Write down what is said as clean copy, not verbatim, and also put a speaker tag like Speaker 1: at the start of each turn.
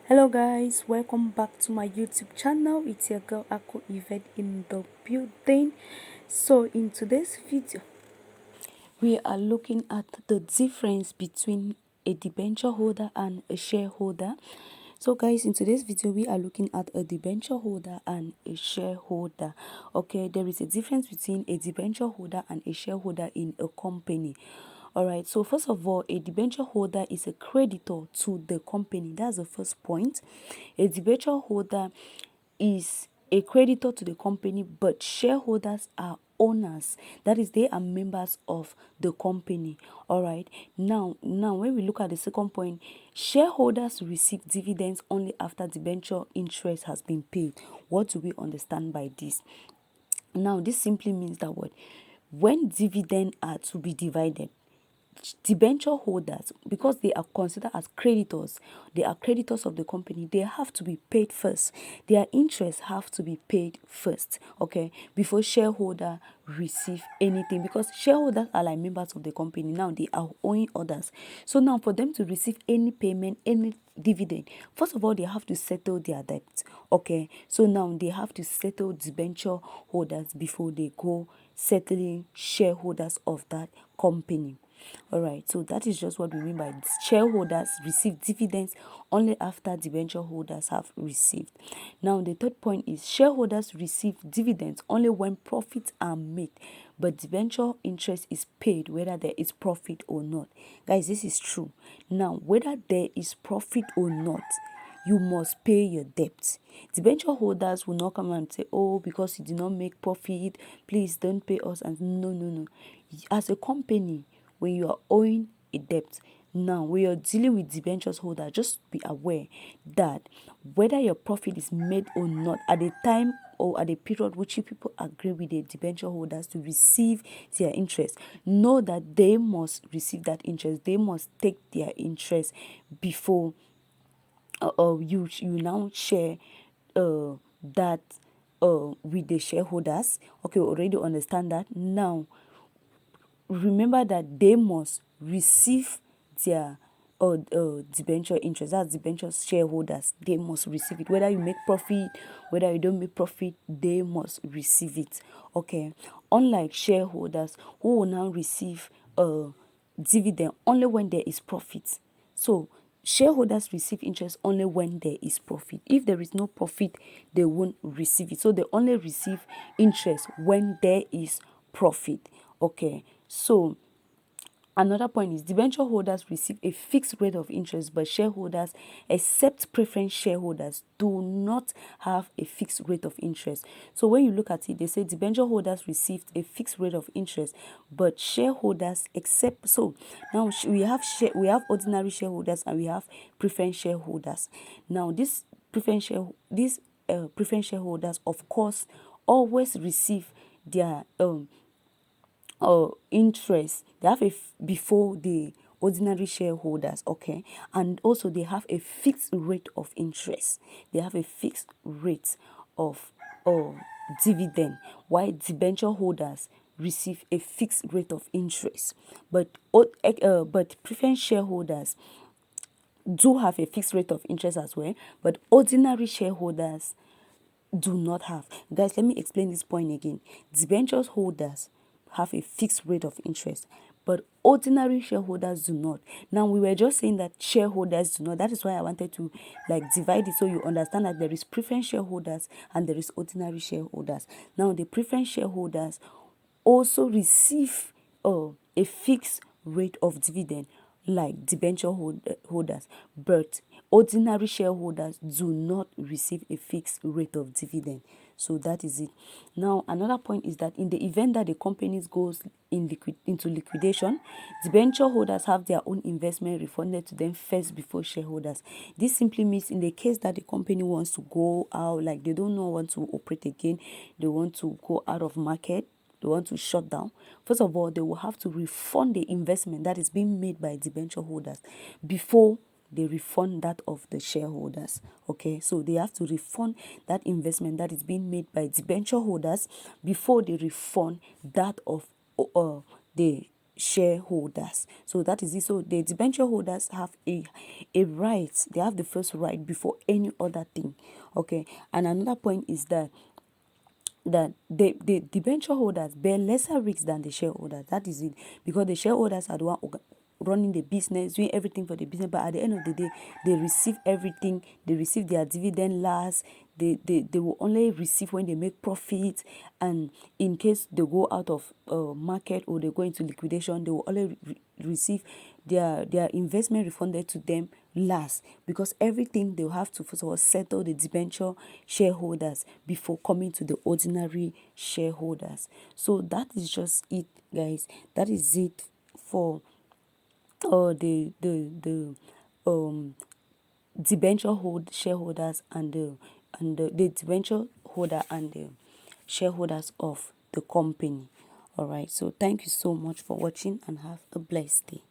Speaker 1: Hello guys, welcome back to my YouTube channel. It's your girl Ako Yvette in the building. So in today's video, we are looking at the difference between a debenture holder and a shareholder. So guys, in today's video, we are looking at a debenture holder and a shareholder. Okay, there is a difference between a debenture holder and a shareholder in a company. All right, so first of all, a debenture holder is a creditor to the company. That's the first point. A debenture holder is a creditor to the company, but shareholders are owners. That is, they are members of the company. All right, now when we look at the second point, shareholders receive dividends only after debenture interest has been paid. What do we understand by this? Now this simply means that what, when dividends are to be divided, debenture holders, because they are considered as creditors, they are creditors of the company, they have to be paid first. Their interests have to be paid first, okay, before shareholder receive anything, because shareholders are like members of the company. Now they are owing others, so now for them to receive any payment, any dividend, first of all they have to settle their debt. Okay, so now they have to settle debenture holders before they go settling shareholders of that company. All right, so that is just what we mean by shareholders receive dividends only after debenture holders have received. Now the third point is shareholders receive dividends only when profits are made, but debenture interest is paid whether there is profit or not. Guys, this is true. Now whether there is profit or not, you must pay your debt. Debenture holders will not come and say, oh, because you did not make profit, please don't pay us. And no. As a company, when you are owing a debt, now when you're dealing with debentures holder, just be aware that whether your profit is made or not, at the time or at the period which you people agree with the debenture holders to receive their interest, know that they must receive that interest. They must take their interest before you now share that with the shareholders. Okay, we already understand that. Now remember that they must receive their debenture interest. That's debenture shareholders. They must receive it. Whether you make profit, whether you don't make profit, they must receive it. Okay. Unlike shareholders who will now receive dividend only when there is profit. So shareholders receive interest only when there is profit. If there is no profit, they won't receive it. So they only receive interest when there is profit. Okay, so another point is debenture holders receive a fixed rate of interest, but shareholders, except preference shareholders, do not have a fixed rate of interest. So when you look at it, they say debenture holders received a fixed rate of interest, but shareholders, except, so now we have ordinary shareholders and we have preference shareholders. Now preference shareholders, of course, always receive their interest. They have before the ordinary shareholders. Okay, and also they have a fixed rate of interest. They have a fixed rate of dividend, while debenture holders receive a fixed rate of interest. But preference shareholders do have a fixed rate of interest as well, but ordinary shareholders do not have. Guys, let me explain this point again. Debentures holders have a fixed rate of interest, but ordinary shareholders do not. Now we were just saying that shareholders do not. That is why I wanted to like divide it so you understand that there is preference shareholders and there is ordinary shareholders. Now the preference shareholders also receive a fixed rate of dividend like debenture holders, but ordinary shareholders do not receive a fixed rate of dividend. So that is it. Now another point is that in the event that the company goes into liquidation, debenture holders have their own investment refunded to them first before shareholders. This simply means in the case that the company wants to go out, like they don't want to operate again, they want to go out of market, they want to shut down, first of all, they will have to refund the investment that is being made by debenture holders before they refund that of the shareholders. Okay, so they have to refund that investment that is being made by debenture holders before they refund that of the shareholders. So that is it. So the debenture holders have a right. They have the first right before any other thing. Okay. And another point is that the debenture holders bear lesser risks than the shareholders. That is it. Because the shareholders are the one running the business, doing everything for the business, but at the end of the day, they receive everything. They receive their dividend last. They will only receive when they make profit, and in case they go out of market or they go into liquidation, they will only receive their investment refunded to them last, because everything they'll have to first of all settle the debenture shareholders before coming to the ordinary shareholders. So that is just it, guys. That is it for the debenture hold shareholders and the debenture holder and the shareholders of the company. All right, so thank you so much for watching and have a blessed day.